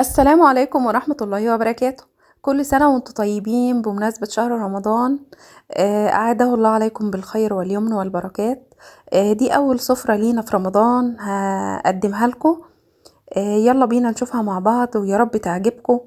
السلام عليكم ورحمة الله وبركاته. كل سنة وانتم طيبين بمناسبة شهر رمضان. أعاده الله عليكم بالخير واليمن والبركات. دي أول سفرة لينا في رمضان هقدمها لكم. يلا بينا نشوفها مع بعض ويا رب تعجبكم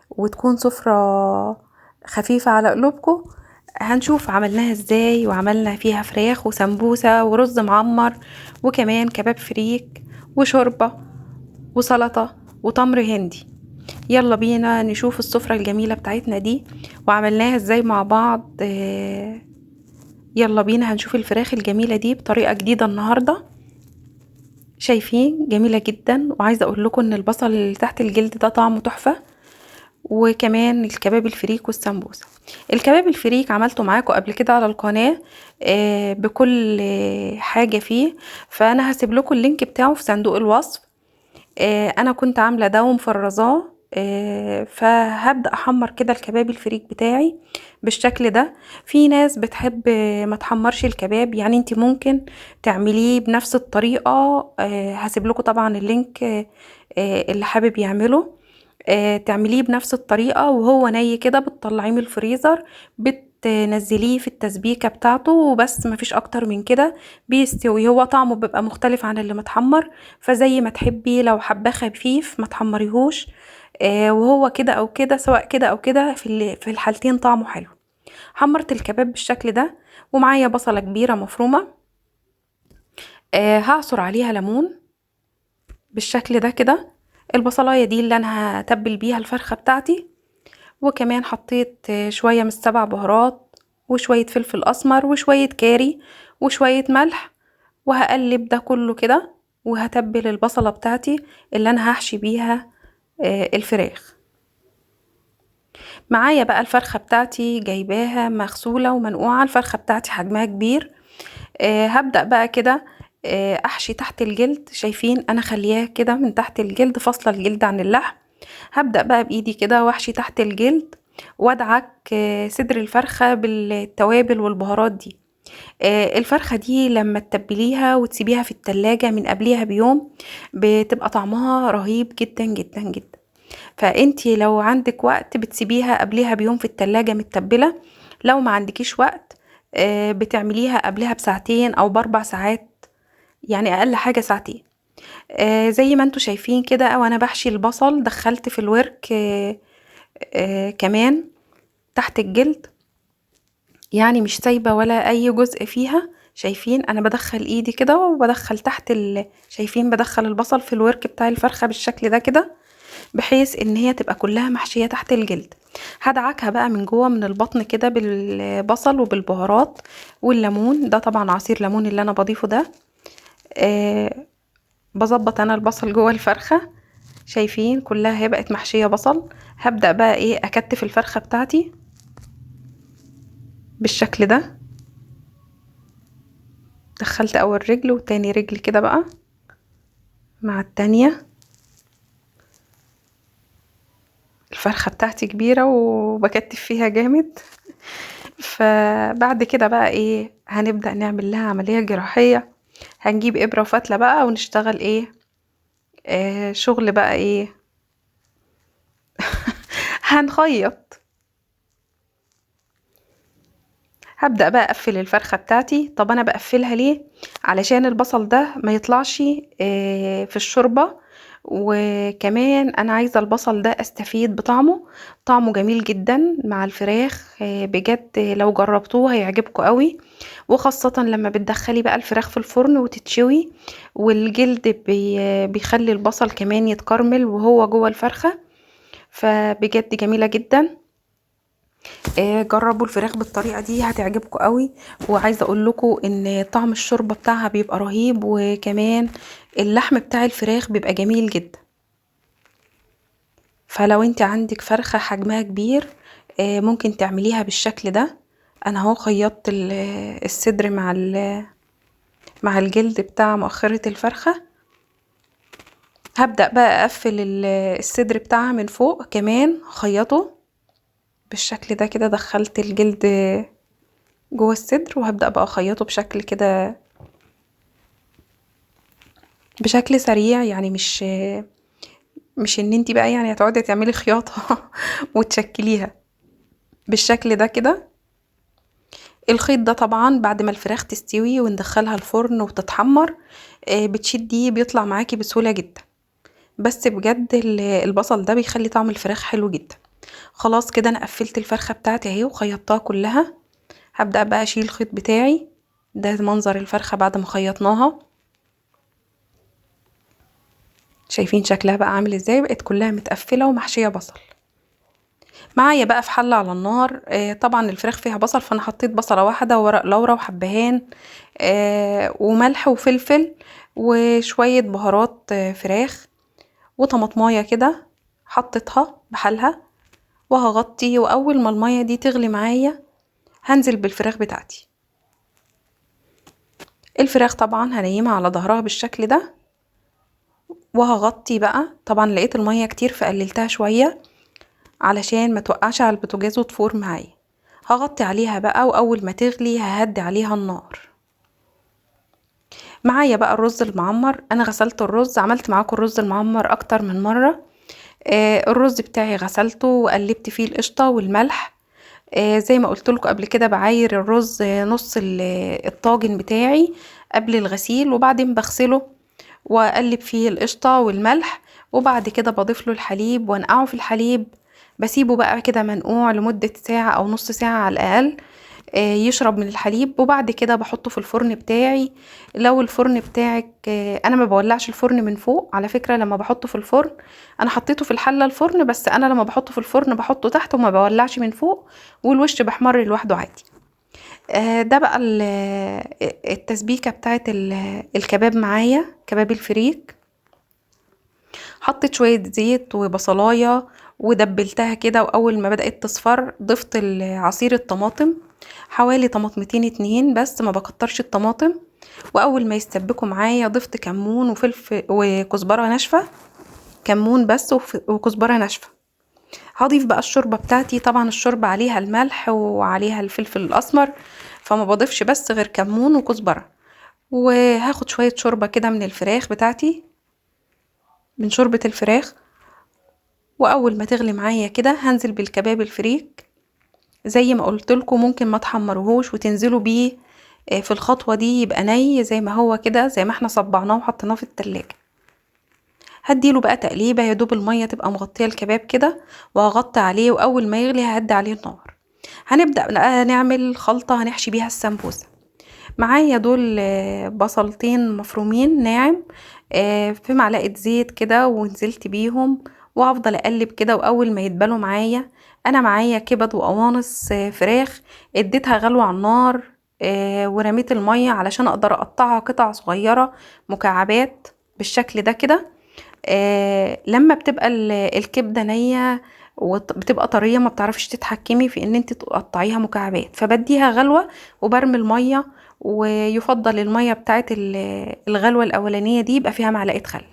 وتكون سفرة خفيفة على قلوبكم. هنشوف عملناها ازاي، وعملنا فيها فراخ وسمبوسة ورز معمر وكمان كباب فريك وشوربة وسلطة وتمر هندي. يلا بينا نشوف السفرة الجميلة بتاعتنا دي وعملناها ازاي مع بعض. يلا بينا هنشوف الفراخ الجميلة دي بطريقة جديدة النهاردة. شايفين جميلة جدا، وعايزة اقول لكم ان البصل اللي تحت الجلد ده طعمه تحفة. وكمان الكباب الفريك والسمبوسة. الكباب الفريك عملته معاكم قبل كده على القناة بكل حاجة فيه، فانا هسيب لكم اللينك بتاعه في صندوق الوصف. انا كنت عامله ده ومفرزاه. فهبدا احمر كده الكباب الفريك بتاعي بالشكل ده. في ناس بتحب ما تحمرش الكباب، يعني انت ممكن تعمليه بنفس الطريقه. هسيب لكم طبعا اللينك اللي حابب يعمله. تعمليه بنفس الطريقة وهو ني كده، بتطلعيه من الفريزر، بتنزليه في التسبيكة بتاعته وبس، مفيش اكتر من كده. بيستوي، هو طعمه بيبقى مختلف عن اللي متحمر، فزي ما تحبي. لو حباه خفيف ما تحمريهوش. وهو كده او كده، سواء كده او كده، في الحالتين طعمه حلو. حمرت الكباب بالشكل ده، ومعايا بصلة كبيرة مفرومة. هعصر عليها ليمون بالشكل ده كده. البصلاية دي اللي انا هتبل بيها الفرخة بتاعتي. وكمان حطيت شوية من السبع بهارات، وشوية فلفل اسمر، وشوية كاري، وشوية ملح. وهقلب ده كله كده، وهتبل البصلة بتاعتي اللي انا هحشي بيها الفراخ. معايا بقى الفرخة بتاعتي جايباها مغسولة ومنقوعة، الفرخة بتاعتي حجمها كبير. هبدأ بقى كده احشي تحت الجلد. شايفين انا خلياه كده من تحت الجلد، فاصلة الجلد عن اللحم. هبدأ بقى بايدي كده واحشي تحت الجلد، وادعك صدر الفرخة بالتوابل والبهارات دي. الفرخة دي لما تتبليها وتسيبيها في التلاجة من قبليها بيوم، بتبقى طعمها رهيب جدا جدا جدا. فانتي لو عندك وقت بتسيبيها قبليها بيوم في التلاجة متبلة. لو ما عندكيش وقت بتعمليها قبلها بساعتين او ب4 ساعات، يعني اقل حاجة ساعتين. زي ما انتوا شايفين كده، وانا بحشي البصل دخلت في الورك كمان تحت الجلد، يعني مش سايبة ولا اي جزء فيها. شايفين انا بدخل ايدي كده وبدخل تحت شايفين بدخل البصل في الورك بتاع الفرخة بالشكل ده كده، بحيث ان هي تبقى كلها محشية تحت الجلد. هدعكها بقى من جوه من البطن كده بالبصل وبالبهارات والليمون، ده طبعا عصير ليمون اللي انا بضيفه ده. أه بظبط انا البصل جوه الفرخة. شايفين كلها هي بقت محشية بصل. هبدأ بقى ايه اكتف الفرخة بتاعتي بالشكل ده. دخلت اول رجل وتاني رجل كده بقى مع التانية. الفرخة بتاعتي كبيرة وبكتف فيها جامد. فبعد كده بقى ايه هنبدأ نعمل لها عملية جراحية. هنجيب إبرة وفتلة بقى ونشتغل ايه شغل بقى ايه. هنخيط. هبدأ بقى اقفل الفرخة بتاعتي. طب انا بقفلها ليه؟ علشان البصل ده ما يطلعش في الشوربة. وكمان انا عايزة البصل ده استفيد بطعمه. طعمه جميل جدا مع الفراخ بجد، لو جربتوه هيعجبكم قوي. وخاصة لما بتدخلي بقى الفراخ في الفرن وتتشوي، والجلد بيخلي البصل كمان يتكرمل وهو جوه الفرخة. فبجد جميلة جدا. جربوا الفراخ بالطريقة دي هتعجبكم قوي. وعايزة اقول لكم ان طعم الشوربة بتاعها بيبقى رهيب، وكمان اللحم بتاع الفراخ بيبقى جميل جدا. فلو انت عندك فرخة حجمها كبير ممكن تعمليها بالشكل ده. انا اهو خيطت الصدر مع الجلد بتاع مؤخرة الفرخة. هبدأ بقى اقفل الصدر بتاعها من فوق كمان خيطه بالشكل ده كده. دخلت الجلد جوه الصدر، وهبدأ بقى اخيطه بشكل كده، بشكل سريع، يعني مش ان انتي بقى يعني هتقعدي تعملي خياطة وتشكليها بالشكل ده كده. الخيط ده طبعا بعد ما الفراخ تستوي وندخلها الفرن وتتحمر بتشديه بيطلع معاكي بسهولة جدا. بس بجد البصل ده بيخلي طعم الفراخ حلو جدا. خلاص كده انا قفلت الفرخة بتاعتي اهي وخيطتها كلها. هبدأ بقى اشيل الخيط بتاعي. ده منظر الفرخة بعد ما خيطناها. شايفين شكلها بقى عامل ازاي؟ بقت كلها متقفلة ومحشية بصل. معايا بقى في حلة على النار طبعا الفراخ فيها بصل، فانا حطيت بصلة واحدة وورق لورا وحبهان وملح وفلفل وشوية بهارات فراخ وطماطمايه كده حطيتها بحالها. وهغطي، واول ما المية دي تغلي معايا هنزل بالفراخ بتاعتي. الفراخ طبعا هنيمها على ظهرها بالشكل ده. وهغطي بقى، طبعا لقيت المية كتير فقللتها شوية علشان ما توقعش على البوتاجاز وتفور معايا. هغطي عليها بقى، واول ما تغلي ههدي عليها النار. معايا بقى الرز المعمر. انا غسلت الرز، عملت معاكم الرز المعمر اكتر من مرة. الرز بتاعي غسلته وقلبت فيه القشطة والملح. زي ما قلت لكم قبل كده بعاير الرز نص الطاجن بتاعي قبل الغسيل، وبعدين بغسله واقلب فيه القشطة والملح. وبعد كده بضيف له الحليب وانقعه في الحليب. بسيبه بقى كده منقوع لمدة ساعة او نص ساعة على الاقل يشرب من الحليب. وبعد كده بحطه في الفرن بتاعي. لو الفرن بتاعك انا ما بولعش الفرن من فوق على فكرة. لما بحطه في الفرن، انا حطيته في الحلة الفرن، بس انا لما بحطه في الفرن بحطه تحت وما بولعش من فوق، والوش بحمر لوحده عادي. ده بقى التسبيكة بتاعت الكباب. معايا كباب الفريك. حطيت شوية زيت وبصلاية ودبلتها كده، واول ما بدأت تصفر ضفت عصير الطماطم، حوالي طماطمتين اتنين بس، ما بكترش الطماطم. واول ما يستبكوا معايا ضفت كمون وفلفل وكزبرة ناشفة. كمون بس وكزبرة ناشفة. هضيف بقى الشوربة بتاعتي. طبعا الشوربة عليها الملح وعليها الفلفل الاسمر، فما بضيفش بس غير كمون وكزبرة. وهاخد شوية شوربة كده من الفراخ بتاعتي، من شوربة الفراخ. واول ما تغلي معايا كده هنزل بالكباب الفريك. زي ما قلت لكم ممكن ما تحمروهوش وتنزلوا بيه في الخطوة دي يبقى ني زي ما هو كده، زي ما احنا صبعناه وحطيناه في التلاجة. هديله بقى تقليبة يا دوب المية تبقى مغطية الكباب كده، وهغطي عليه. واول ما يغلي ههدي عليه النار. هنبدأ بقى نعمل خلطة هنحشي بيها السمبوسة. معايا دول بصلتين مفرومين ناعم في معلقة زيت كده، ونزلت بيهم وهفضل اقلب كده. واول ما يتبلوا معايا، انا معايا كبد وقوانص فراخ اديتها غلوة على النار ورميت المية علشان اقدر اقطعها قطع صغيرة مكعبات بالشكل ده كده. لما بتبقى الكبدة نية وبتبقى طرية ما بتعرفش تتحكمي في ان انت تقطعيها مكعبات، فبديها غلوة وبرمي المية. ويفضل المية بتاعت الغلوة الاولانية دي يبقى فيها معلقة خل.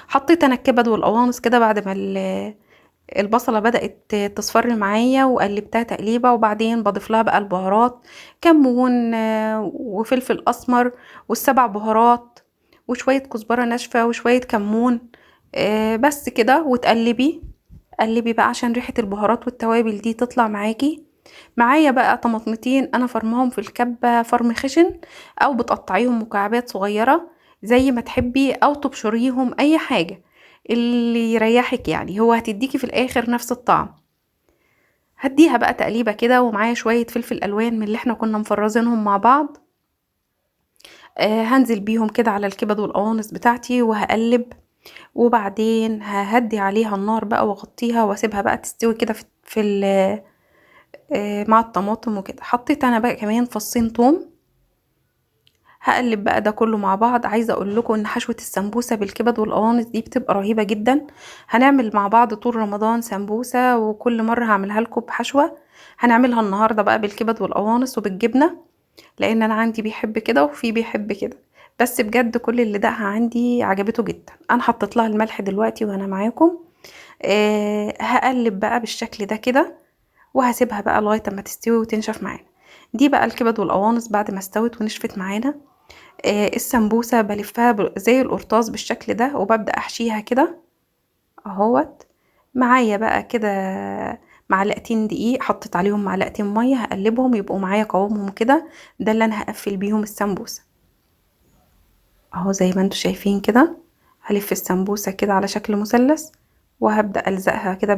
حطيت انا الكبد والقوانص كده بعد ما البصلة بدأت تصفر معايا، وقلبتها تقليبة. وبعدين بضيف لها بقى البهارات، كمون وفلفل اسمر والسبع بهارات وشوية كزبرة ناشفة وشوية كمون بس كده. وتقلبي قلبي بقى عشان ريحة البهارات والتوابل دي تطلع معاكي. معايا بقى طماطمتين انا فرمهم في الكبة فرم خشن، او بتقطعيهم مكعبات صغيرة زي ما تحبي، او تبشريهم، اي حاجة اللي يريحك يعني، هو هتديكي في الاخر نفس الطعم. هديها بقى تقليبة كده، ومعايا شوية فلفل الوان من اللي احنا كنا مفرزينهم مع بعض. هنزل بيهم كده على الكبد والقوانص بتاعتي وهقلب. وبعدين ههدي عليها النار بقى واغطيها واسيبها بقى تستوي كده مع الطماطم وكده. حطيت انا بقى كمان فصين توم. هقلب بقى ده كله مع بعض. عايزه اقول لكم ان حشوه السمبوسه بالكبد والقوانص دي بتبقى رهيبه جدا. هنعمل مع بعض طول رمضان سمبوسه، وكل مره هعملها لكم بحشوه. هنعملها النهارده بقى بالكبد والقوانص وبالجبنه، لان انا عندي بيحب كده وفي بيحب كده. بس بجد كل اللي دقها عندي عجبته جدا. انا حطيت لها الملح دلوقتي وانا معاكم. هقلب بقى بالشكل ده كده، وهسيبها بقى لغايه اما تستوي وتنشف معانا. دي بقى الكبد والقوانص بعد ما استوت ونشفت معانا. السمبوسه بلفها زي القرطاس بالشكل ده، وببدا احشيها كده اهوت. معايا بقى كده معلقتين دقيق، حطيت عليهم معلقتين ميه، هقلبهم يبقوا معايا قوامهم كده. ده اللي انا هقفل بيهم السمبوسه. اهو زي ما انتوا شايفين كده، هلف السمبوسه كده على شكل مثلث، وهبدأ ألزقها كده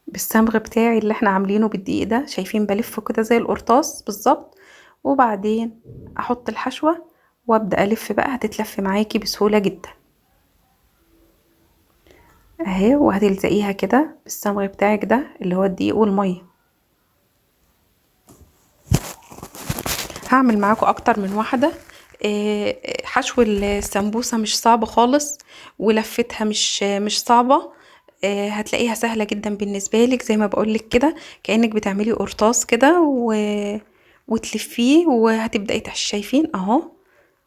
بالصمغ بتاعي اللي احنا عاملينه بالدقيق ده. شايفين بلفه كده زي القرطاس بالظبط. وبعدين احط الحشوة وابدأ الف بقى، هتتلف معاكي بسهولة جدا اهي. وهتلزقيها كده بالصمغ بتاعك ده اللي هو الدقيق والمية. هعمل معاكم اكتر من واحدة. حشو السمبوسة مش صعب خالص، ولفتها مش صعبة. هتلاقيها سهلة جدا بالنسبة لك، زي ما بقولك كده كأنك بتعملي قرطاس كده وتلفيه وهتبدأي تحشي. شايفين اهو.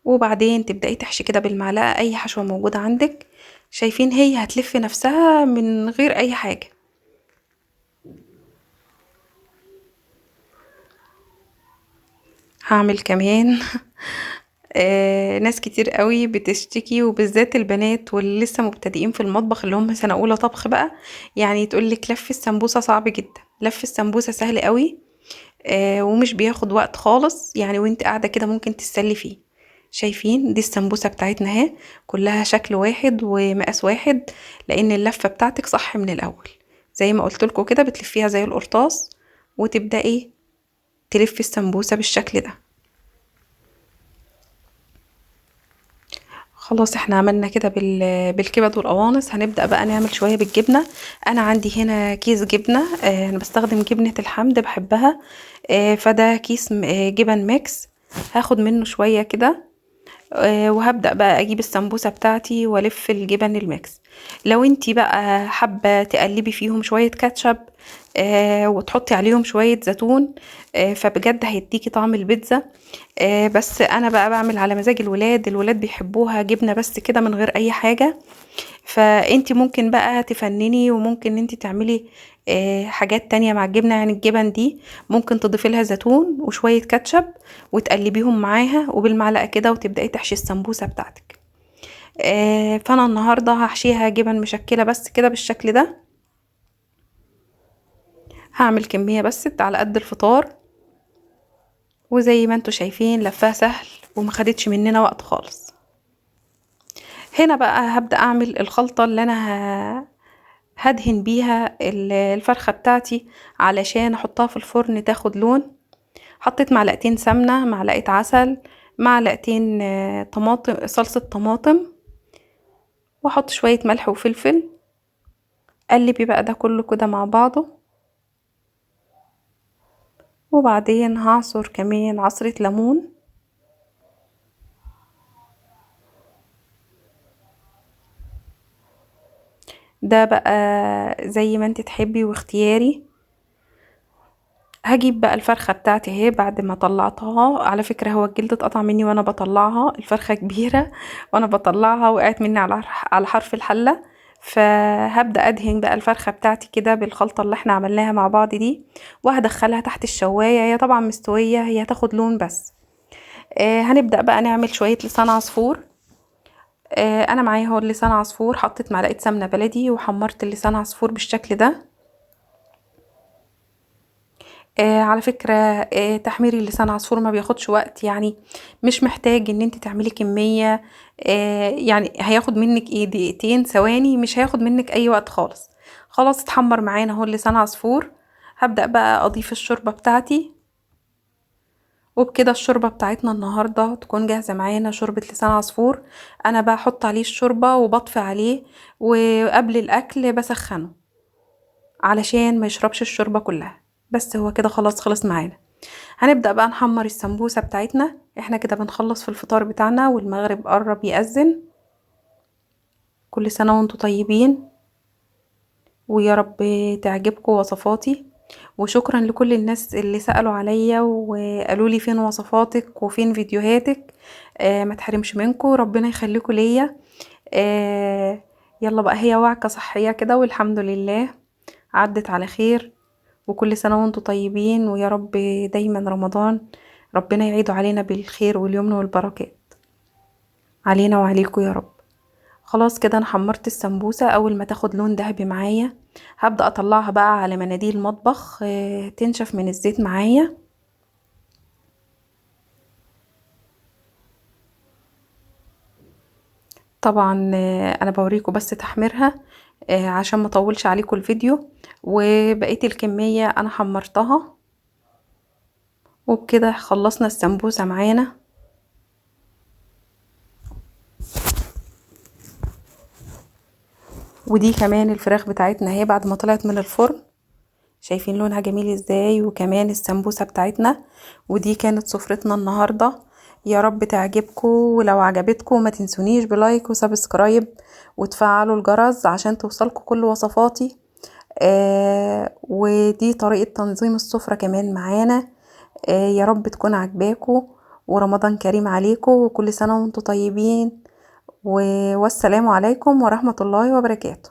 وبعدين تبدأي تحشي كده بالمعلقة اي حشوة موجودة عندك. شايفين هي هتلف نفسها من غير اي حاجة. هعمل كمان ناس كتير قوي بتشتكي، وبالذات البنات واللي لسه مبتدئين في المطبخ اللي هم سنة اولى طبخ بقى، يعني تقولك لف السمبوسة صعب جدا. لف السمبوسة سهل قوي. ومش بياخد وقت خالص يعني، وانت قاعدة كده ممكن تتسلي فيه. شايفين دي السمبوسة بتاعتنا اهي، كلها شكل واحد ومقاس واحد، لان اللفة بتاعتك صح من الاول. زي ما قلت لكم كده بتلفيها زي القرطاس، وتبدأي تلفي السمبوسة بالشكل ده. خلاص احنا عملنا كده بالكبد والقوانص. هنبدأ بقى نعمل شوية بالجبنة. انا عندي هنا كيس جبنة، انا بستخدم جبنة الحمد بحبها. فده كيس جبن ميكس. هاخد منه شوية كده. وهبدأ بقى اجيب السمبوسة بتاعتي والف الجبن الميكس. لو انتي بقى حابة تقلبي فيهم شوية كاتشب وتحطي عليهم شوية زيتون، فبجد هيديكي طعم البيتزا. بس انا بقى بعمل على مزاج الولاد بيحبوها جبنة بس كده من غير اي حاجة. فانتي ممكن بقى تفنني، وممكن انتي تعملي حاجات تانية مع الجبنة. يعني الجبن دي ممكن تضيفي لها زيتون وشوية كاتشب وتقلبيهم معاها وبالمعلقة كده، وتبدأي تحشي السمبوسة بتاعتك. فانا النهاردة هحشيها جبن مشكلة بس كده بالشكل ده. هعمل كمية بس على قد الفطار، وزي ما انتوا شايفين لفها سهل ومخدتش مننا وقت خالص. هنا بقى هبدأ اعمل الخلطة اللي انا هدهن بيها الفرخة بتاعتي علشان احطها في الفرن تاخد لون. حطيت معلقتين سمنة، معلقة عسل، معلقتين طماطم، صلصة طماطم، واحط شوية ملح وفلفل. قلبي بقى ده كله كده مع بعضه. وبعدين هعصر كمان عصرة ليمون. ده بقى زي ما انت تحبي واختياري. هجيب بقى الفرخة بتاعتي اهي بعد ما طلعتها. على فكرة هو الجلد اتقطع مني وانا بطلعها، الفرخة كبيرة وانا بطلعها وقعت مني على حرف الحلة. فهبدأ ادهن بقى الفرخة بتاعتي كده بالخلطة اللي احنا عملناها مع بعض دي، وهدخلها تحت الشواية. هي طبعا مستوية، هي هتاخد لون بس. هنبدأ بقى نعمل شوية لسان عصفور. انا معايا هو لسان عصفور، حطيت معلقة سمنة بلدي وحمرت اللسان عصفور بالشكل ده. على فكرة تحمير اللسان عصفور ما بياخدش وقت يعني، مش محتاج ان انت تعملي كمية. يعني هياخد منك ايه دقيقتين ثواني، مش هياخد منك اي وقت خالص. خلاص اتحمر معانا اهو اللسان عصفور. هبدأ بقى اضيف الشوربة بتاعتي، وبكده الشوربة بتاعتنا النهاردة تكون جاهزة معانا. شوربة لسان عصفور انا بحط عليه الشوربة وبطفي عليه، وقبل الاكل بسخنه علشان ما يشربش الشوربة كلها. بس هو كده خلاص خلص معانا. هنبدأ بقى نحمر السمبوسة بتاعتنا. احنا كده بنخلص في الفطار بتاعنا والمغرب قرب يأذن. كل سنة وانتم طيبين، ويا رب تعجبكم وصفاتي. وشكرا لكل الناس اللي سألوا عليا وقالوا لي فين وصفاتك وفين فيديوهاتك. ما تحرمش منكم، ربنا يخليكم ليا. يلا بقى، هي وعكة صحية كده والحمد لله عدت على خير. وكل سنة وانتم طيبين، ويا رب دايما رمضان ربنا يعيده علينا بالخير واليمن والبركات، علينا وعليكم يا رب. خلاص كده انا حمرت السمبوسة. اول ما تاخد لون ذهبي معايا هبدأ اطلعها بقى على مناديل مطبخ تنشف من الزيت معايا. طبعا انا بوريكم بس تحميرها عشان ما اطولش عليكم الفيديو. وبقية الكمية انا حمرتها، وبكده خلصنا السمبوسة معانا. ودي كمان الفراخ بتاعتنا اهي بعد ما طلعت من الفرن، شايفين لونها جميل ازاي، وكمان السمبوسة بتاعتنا. ودي كانت سفرتنا النهاردة، يا رب تعجبكم. ولو عجبتكم ما تنسونيش بلايك وسبسكرايب وتفعلوا الجرس عشان توصلكم كل وصفاتي. ودي طريقة تنظيم السفرة كمان معانا. يا رب تكون عجباكم، ورمضان كريم عليكم، وكل سنة وانتم طيبين. والسلام عليكم ورحمة الله وبركاته.